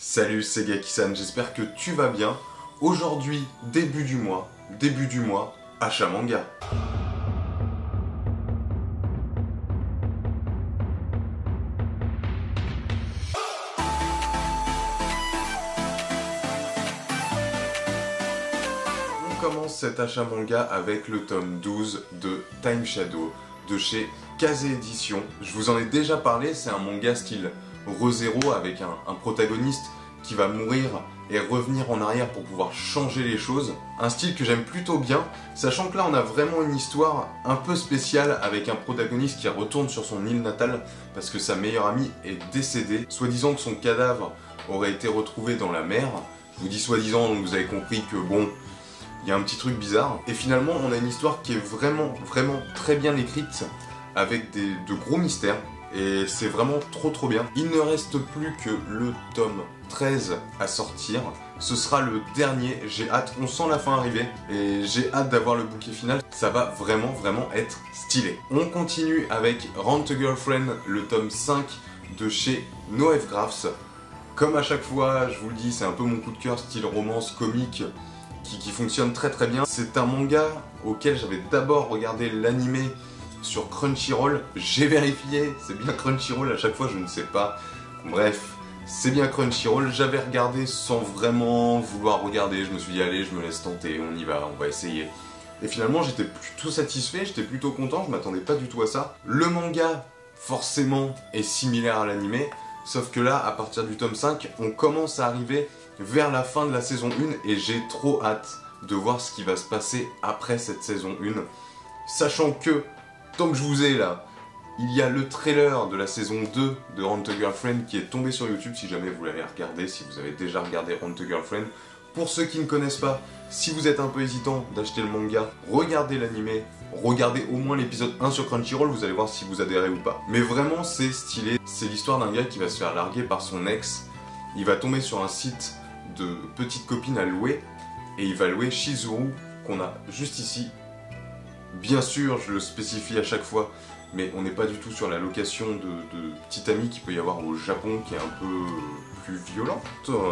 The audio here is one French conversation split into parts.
Salut, c'est Gaki-san, j'espère que tu vas bien. Aujourd'hui, début du mois, achat manga. On commence cet achat manga avec le tome 12 de Time Shadow de chez Kazé Édition. Je vous en ai déjà parlé, c'est un manga style Re:Zero avec un protagoniste qui va mourir et revenir en arrière pour pouvoir changer les choses. Un style que j'aime plutôt bien, sachant que là on a vraiment une histoire un peu spéciale avec un protagoniste qui retourne sur son île natale parce que sa meilleure amie est décédée, soi-disant que son cadavre aurait été retrouvé dans la mer. Je vous dis soi-disant, donc vous avez compris que bon, il y a un petit truc bizarre. Et finalement on a une histoire qui est vraiment très bien écrite avec de gros mystères. Et c'est vraiment trop bien. Il ne reste plus que le tome 13 à sortir. Ce sera le dernier, j'ai hâte, on sent la fin arriver. Et j'ai hâte d'avoir le bouquet final. Ça va vraiment être stylé. On continue avec Rent a Girlfriend, le tome 5 de chez NoFgraphs. Comme à chaque fois, je vous le dis, c'est un peu mon coup de cœur, style romance comique, qui fonctionne très bien. C'est un manga auquel j'avais d'abord regardé l'animé sur Crunchyroll, j'ai vérifié, c'est bien Crunchyroll, à chaque fois je ne sais pas. Bref, c'est bien Crunchyroll, j'avais regardé sans vraiment vouloir regarder, je me suis dit allez, je me laisse tenter, on y va, on va essayer. Et finalement j'étais plutôt satisfait, j'étais plutôt content, je m'attendais pas du tout à ça. Le manga, forcément, est similaire à l'animé, sauf que là, à partir du tome 5, on commence à arriver vers la fin de la saison 1 et j'ai trop hâte de voir ce qui va se passer après cette saison 1. Sachant que tant que je vous ai là, il y a le trailer de la saison 2 de Rent a Girlfriend qui est tombé sur YouTube si jamais vous l'avez regardé, si vous avez déjà regardé Rent a Girlfriend. Pour ceux qui ne connaissent pas, si vous êtes un peu hésitant d'acheter le manga, regardez l'animé, regardez au moins l'épisode 1 sur Crunchyroll, vous allez voir si vous adhérez ou pas. Mais vraiment c'est stylé, c'est l'histoire d'un gars qui va se faire larguer par son ex, il va tomber sur un site de petites copines à louer, et il va louer Shizuru, qu'on a juste ici. Bien sûr, je le spécifie à chaque fois, mais on n'est pas du tout sur la location de petite amie qu'il peut y avoir au Japon, qui est un peu plus violente.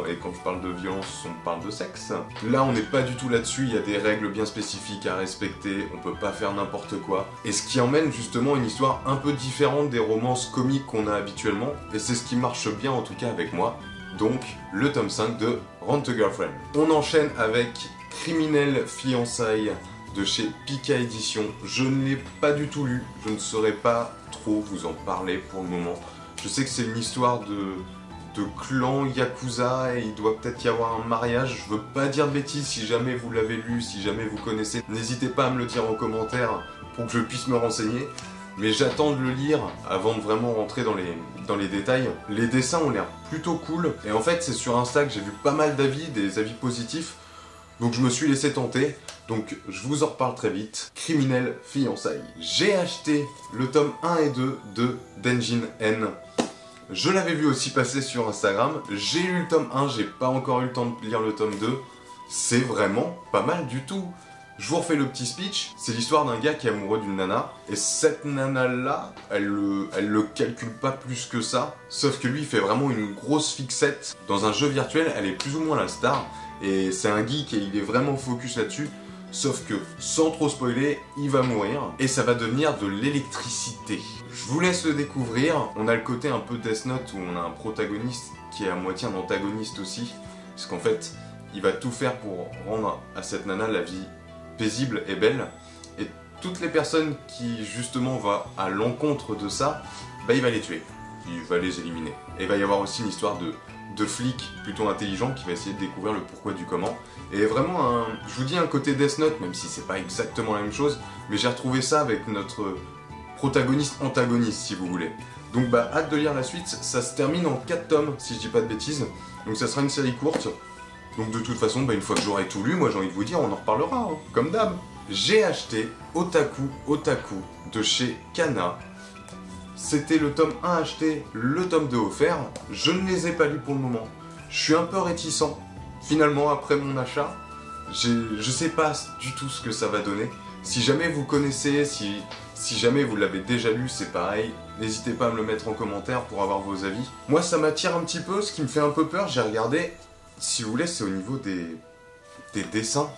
Et quand je parle de violence, on parle de sexe. Là, on n'est pas du tout là-dessus, il y a des règles bien spécifiques à respecter, on peut pas faire n'importe quoi. Et ce qui emmène justement une histoire un peu différente des romances comiques qu'on a habituellement, et c'est ce qui marche bien en tout cas avec moi. Donc, le tome 5 de Rent a Girlfriend. On enchaîne avec Criminel Fiançailles de chez Pika Édition. Je ne l'ai pas du tout lu, je ne saurais pas trop vous en parler pour le moment. Je sais que c'est une histoire de clan Yakuza et il doit peut-être y avoir un mariage. Je veux pas dire de bêtises, si jamais vous l'avez lu, si jamais vous connaissez, n'hésitez pas à me le dire en commentaire pour que je puisse me renseigner. Mais j'attends de le lire avant de vraiment rentrer dans les détails. Les dessins ont l'air plutôt cool. Et en fait, c'est sur Insta que j'ai vu pas mal d'avis, des avis positifs. Donc je me suis laissé tenter. Donc je vous en reparle très vite. Criminel Fiançailles. J'ai acheté le tome 1 et 2 de Denjin N. Je l'avais vu aussi passer sur Instagram. J'ai lu le tome 1, j'ai pas encore eu le temps de lire le tome 2. C'est vraiment pas mal du tout. Je vous refais le petit speech, c'est l'histoire d'un gars qui est amoureux d'une nana, et cette nana-là, elle le calcule pas plus que ça, sauf que lui il fait vraiment une grosse fixette. Dans un jeu virtuel, elle est plus ou moins la star, et c'est un geek et il est vraiment focus là-dessus, sauf que, sans trop spoiler, il va mourir, et ça va devenir de l'électricité. Je vous laisse le découvrir, on a le côté un peu Death Note où on a un protagoniste qui est à moitié un antagoniste aussi, parce qu'en fait, il va tout faire pour rendre à cette nana la vie paisible et belle, et toutes les personnes qui justement vont à l'encontre de ça, bah il va les tuer, il va les éliminer. Et il va y avoir aussi une histoire de flic plutôt intelligent qui va essayer de découvrir le pourquoi du comment. Et vraiment, je vous dis un côté Death Note, même si c'est pas exactement la même chose, mais j'ai retrouvé ça avec notre protagoniste antagoniste si vous voulez. Donc bah hâte de lire la suite, ça se termine en 4 tomes si je dis pas de bêtises, donc ça sera une série courte. Donc de toute façon, bah, une fois que j'aurai tout lu, moi j'ai envie de vous dire, on en reparlera, hein, comme d'hab. J'ai acheté Otaku de chez Kana. C'était le tome 1 acheté, le tome 2 offert. Je ne les ai pas lus pour le moment. Je suis un peu réticent, finalement, après mon achat. Je sais pas du tout ce que ça va donner. Si jamais vous connaissez, si Si jamais vous l'avez déjà lu, c'est pareil. N'hésitez pas à me le mettre en commentaire pour avoir vos avis. Moi, ça m'attire un petit peu, ce qui me fait un peu peur. J'ai regardé, si vous voulez, c'est au niveau des dessins.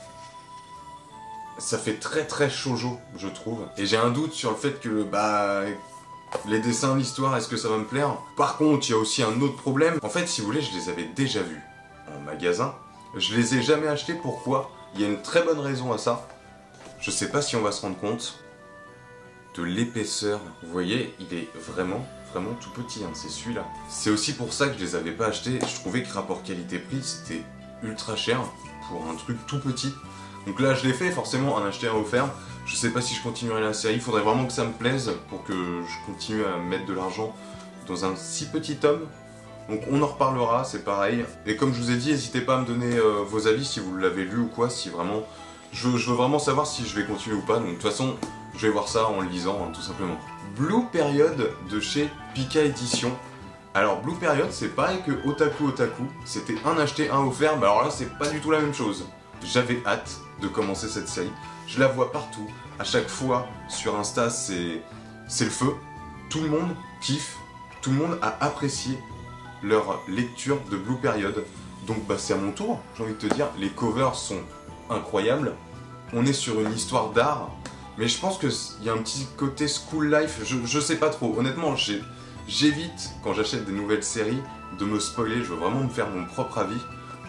Ça fait très shoujo, je trouve. Et j'ai un doute sur le fait que, les dessins, l'histoire, est-ce que ça va me plaire? Par contre, il y a aussi un autre problème. En fait, si vous voulez, je les avais déjà vus en magasin. Je les ai jamais achetés. Pourquoi? Il y a une très bonne raison à ça. Je sais pas si on va se rendre compte de l'épaisseur. Vous voyez, il est vraiment tout petit, hein, c'est celui-là. C'est aussi pour ça que je les avais pas achetés. Je trouvais que rapport qualité-prix, c'était ultra cher pour un truc tout petit. Donc là, je l'ai fait, forcément, un acheté, un offert. Je sais pas si je continuerai la série. Il faudrait vraiment que ça me plaise pour que je continue à mettre de l'argent dans un si petit tome. Donc on en reparlera, c'est pareil. Et comme je vous ai dit, n'hésitez pas à me donner vos avis si vous l'avez lu ou quoi, si vraiment... Je veux vraiment savoir si je vais continuer ou pas. Donc de toute façon, je vais voir ça en le lisant, hein, tout simplement. Blue Period de chez Pika Édition. Alors Blue Period, c'est pareil que Otaku Otaku. C'était un acheté, un offert. Mais alors là, c'est pas du tout la même chose. J'avais hâte de commencer cette série. Je la vois partout. À chaque fois, sur Insta, c'est le feu. Tout le monde kiffe. Tout le monde a apprécié leur lecture de Blue Period. Donc c'est à mon tour, j'ai envie de te dire. Les covers sont incroyables. On est sur une histoire d'art. Mais je pense qu'il y a un petit côté school life. Je sais pas trop. Honnêtement, j'évite, quand j'achète des nouvelles séries, de me spoiler. Je veux vraiment me faire mon propre avis.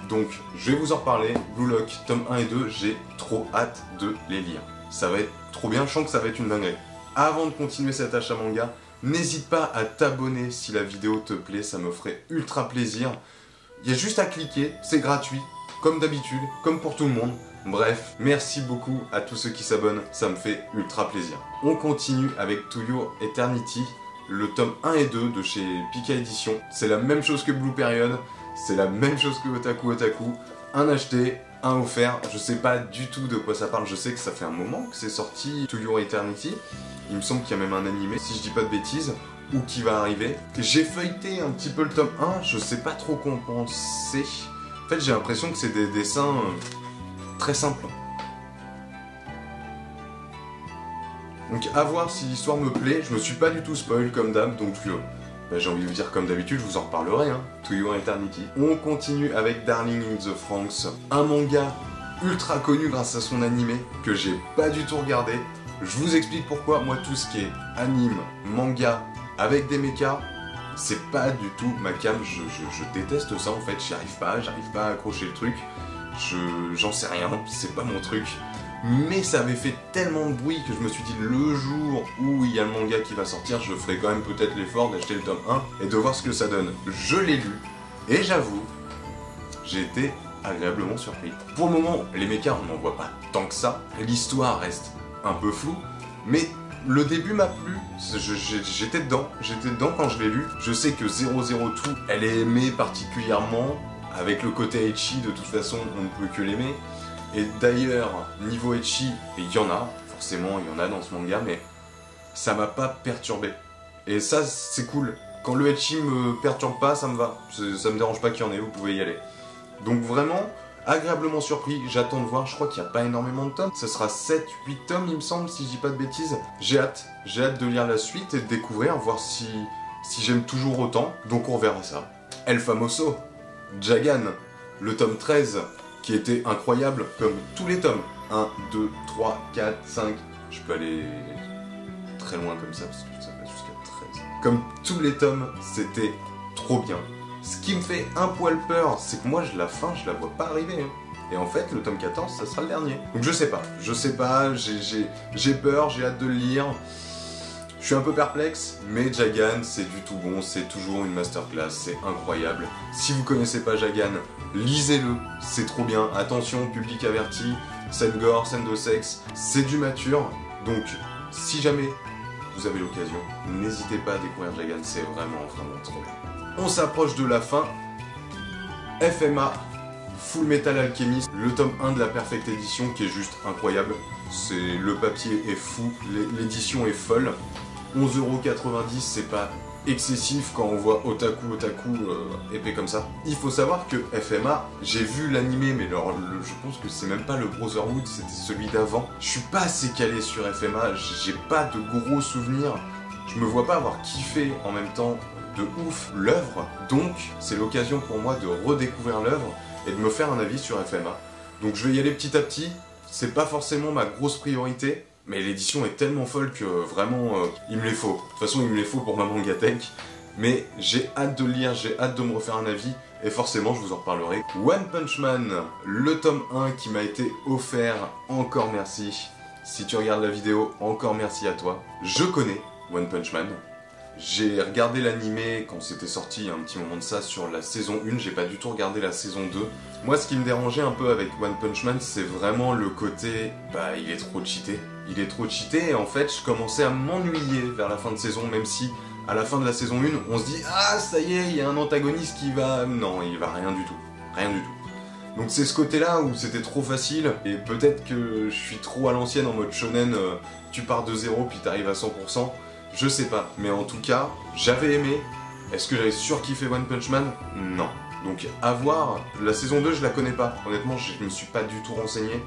Donc, je vais vous en reparler. Blue Lock, tome 1 et 2, j'ai trop hâte de les lire. Ça va être trop bien, je sens que ça va être une dinguerie. Avant de continuer cet achat manga, n'hésite pas à t'abonner si la vidéo te plaît, ça me ferait ultra plaisir. Il y a juste à cliquer, c'est gratuit, comme d'habitude, comme pour tout le monde. Bref, merci beaucoup à tous ceux qui s'abonnent, ça me fait ultra plaisir. On continue avec To Your Eternity, le tome 1 et 2 de chez Pika Édition. C'est la même chose que Blue Period. C'est la même chose que Otaku Otaku, un acheté, un offert, je sais pas du tout de quoi ça parle, je sais que ça fait un moment que c'est sorti, To Your Eternity, il me semble qu'il y a même un animé, si je dis pas de bêtises, ou qui va arriver. J'ai feuilleté un petit peu le tome 1, je sais pas trop quoi en penser, en fait j'ai l'impression que c'est des dessins très simples. Donc à voir si l'histoire me plaît, je me suis pas du tout spoil comme d'hab, donc j'ai envie de vous dire comme d'habitude, je vous en reparlerai, hein. To Your Eternity. On continue avec Darling in the Franxx, un manga ultra connu grâce à son animé, que j'ai pas du tout regardé. Je vous explique pourquoi. Moi, tout ce qui est anime, manga, avec des mechas, c'est pas du tout ma cam, je déteste ça en fait, j'arrive pas à accrocher le truc, j'en sais rien, c'est pas mon truc. Mais ça avait fait tellement de bruit que je me suis dit le jour où il y a le manga qui va sortir, je ferai quand même peut-être l'effort d'acheter le tome 1 et de voir ce que ça donne. Je l'ai lu et j'avoue, j'ai été agréablement surpris. Pour le moment, les mechas on n'en voit pas tant que ça, l'histoire reste un peu floue, mais le début m'a plu, j'étais dedans quand je l'ai lu. Je sais que 002, elle est aimée particulièrement, avec le côté ecchi, de toute façon on ne peut que l'aimer. Et d'ailleurs, niveau ecchi, il y en a, forcément il y en a dans ce manga, mais ça m'a pas perturbé. Et ça, c'est cool. Quand le ecchi me perturbe pas, ça me va. Ça me dérange pas qu'il y en ait, vous pouvez y aller. Donc vraiment, agréablement surpris, j'attends de voir, je crois qu'il n'y a pas énormément de tomes. Ce sera 7-8 tomes, il me semble, si je dis pas de bêtises. J'ai hâte de lire la suite et de découvrir, voir si j'aime toujours autant. Donc on verra ça. El Famoso, Jagan, le tome 13, qui était incroyable, comme tous les tomes. 1, 2, 3, 4, 5, je peux aller très loin comme ça, parce que ça va jusqu'à 13. Comme tous les tomes, c'était trop bien. Ce qui me fait un poil peur, c'est que moi, la fin, je la vois pas arriver. Hein. Et en fait, le tome 14, ça sera le dernier. Donc je sais pas, j'ai peur, j'ai hâte de le lire. Je suis un peu perplexe, mais Jagan, c'est du tout bon, c'est toujours une masterclass, c'est incroyable. Si vous connaissez pas Jagan, lisez-le, c'est trop bien. Attention, public averti, scène gore, scène de sexe, c'est du mature. Donc, si jamais vous avez l'occasion, n'hésitez pas à découvrir Jagan, c'est vraiment trop bien. On s'approche de la fin. FMA, Full Metal Alchemist, le tome 1 de la Perfect Edition qui est juste incroyable. Le papier est fou, l'édition est folle. 11,90 €, c'est pas excessif quand on voit otaku épée comme ça. Il faut savoir que FMA, j'ai vu l'animé, mais je pense que c'est même pas le Brotherhood, c'était celui d'avant. Je suis pas assez calé sur FMA, j'ai pas de gros souvenirs. Je me vois pas avoir kiffé en même temps de ouf l'œuvre, donc c'est l'occasion pour moi de redécouvrir l'œuvre et de me faire un avis sur FMA. Donc je vais y aller petit à petit, c'est pas forcément ma grosse priorité, mais l'édition est tellement folle que vraiment il me les faut. De toute façon il me les faut pour ma mangatech, mais j'ai hâte de lire, j'ai hâte de me refaire un avis, et forcément je vous en reparlerai. One Punch Man, le tome 1 qui m'a été offert, encore merci. Si tu regardes la vidéo, encore merci à toi. Je connais One Punch Man. J'ai regardé l'animé quand c'était sorti il y a un petit moment de ça sur la saison 1, j'ai pas du tout regardé la saison 2. Moi ce qui me dérangeait un peu avec One Punch Man, c'est vraiment le côté, il est trop cheaté. Il est trop cheaté et en fait je commençais à m'ennuyer vers la fin de saison, même si à la fin de la saison 1, on se dit « Ah ça y est, il y a un antagoniste qui va... » Non, il va rien du tout. Rien du tout. Donc c'est ce côté-là où c'était trop facile, et peut-être que je suis trop à l'ancienne en mode shonen, tu pars de 0 puis t'arrives à 100%. Je sais pas, mais en tout cas, j'avais aimé. Est-ce que j'avais surkiffé One Punch Man? Non. Donc à voir, la saison 2 je la connais pas, honnêtement je me suis pas du tout renseigné.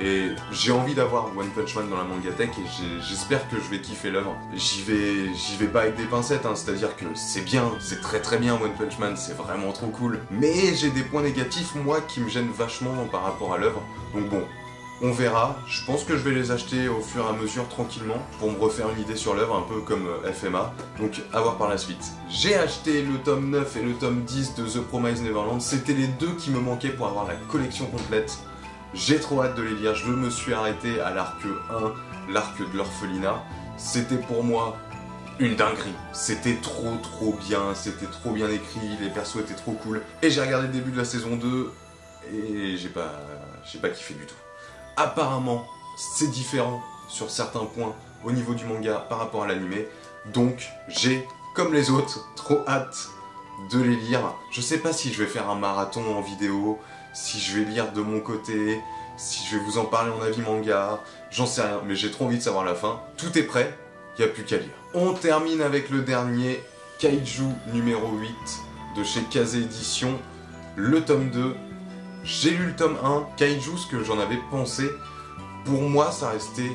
Et j'ai envie d'avoir One Punch Man dans la mangatech et j'espère que je vais kiffer l'œuvre. J'y vais pas avec des pincettes, hein, c'est-à-dire que c'est bien, c'est très bien One Punch Man, c'est vraiment trop cool. Mais j'ai des points négatifs, moi, qui me gênent vachement par rapport à l'œuvre. Donc bon, on verra. Je pense que je vais les acheter au fur et à mesure tranquillement pour me refaire une idée sur l'œuvre, un peu comme FMA. Donc à voir par la suite. J'ai acheté le tome 9 et le tome 10 de The Promised Neverland. C'était les deux qui me manquaient pour avoir la collection complète. J'ai trop hâte de les lire, je me suis arrêté à l'arc 1, l'arc de l'orphelinat. C'était pour moi une dinguerie. C'était trop bien, c'était trop bien écrit, les persos étaient trop cool. Et j'ai regardé le début de la saison 2 et j'ai pas kiffé du tout. Apparemment, c'est différent sur certains points au niveau du manga par rapport à l'animé. Donc j'ai, comme les autres, trop hâte de les lire. Je sais pas si je vais faire un marathon en vidéo, si je vais lire de mon côté, si je vais vous en parler en avis manga, j'en sais rien, mais j'ai trop envie de savoir la fin. Tout est prêt, il n'y a plus qu'à lire. On termine avec le dernier, Kaiju numéro 8 de chez Kazé Édition, le tome 2. J'ai lu le tome 1, Kaiju, ce que j'en avais pensé, pour moi ça restait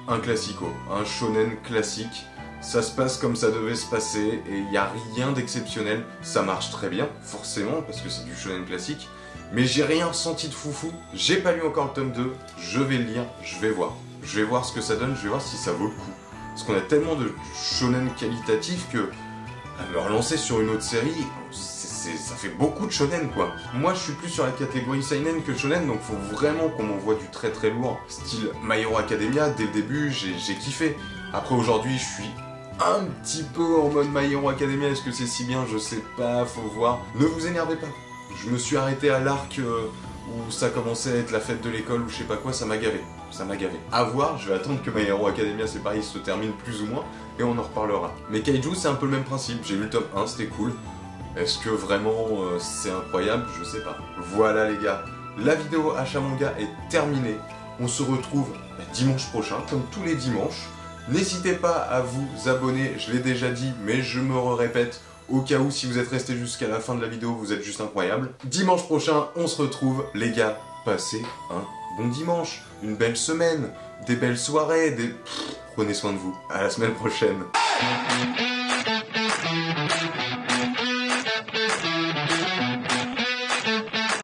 un classico, un shonen classique. Ça se passe comme ça devait se passer et il n'y a rien d'exceptionnel. Ça marche très bien, forcément, parce que c'est du shonen classique. Mais j'ai rien ressenti de foufou. J'ai pas lu encore le tome 2, je vais le lire, je vais voir. Je vais voir ce que ça donne, je vais voir si ça vaut le coup. Parce qu'on a tellement de shonen qualitatifs que à me relancer sur une autre série, ça fait beaucoup de shonen quoi. Moi je suis plus sur la catégorie seinen que shonen, donc faut vraiment qu'on m'envoie du très lourd. Style My Hero Academia, dès le début j'ai kiffé. Après aujourd'hui je suis un petit peu en mode My Hero Academia, est-ce que c'est si bien? Je sais pas, faut voir. Ne vous énervez pas. Je me suis arrêté à l'arc où ça commençait à être la fête de l'école ou je sais pas quoi, ça m'a gavé. Ça m'a gavé. À voir, je vais attendre que My Hero Academia c'est pareil se termine plus ou moins et on en reparlera. Mais Kaiju c'est un peu le même principe, j'ai lu le tome 1, c'était cool. Est-ce que vraiment c'est incroyable? Je sais pas. Voilà les gars, la vidéo achat manga est terminée. On se retrouve dimanche prochain, comme tous les dimanches. N'hésitez pas à vous abonner, je l'ai déjà dit, mais je me répète. Au cas où, si vous êtes resté jusqu'à la fin de la vidéo, vous êtes juste incroyable. Dimanche prochain, on se retrouve. Les gars, passez un bon dimanche, une belle semaine, des belles soirées, prenez soin de vous. À la semaine prochaine.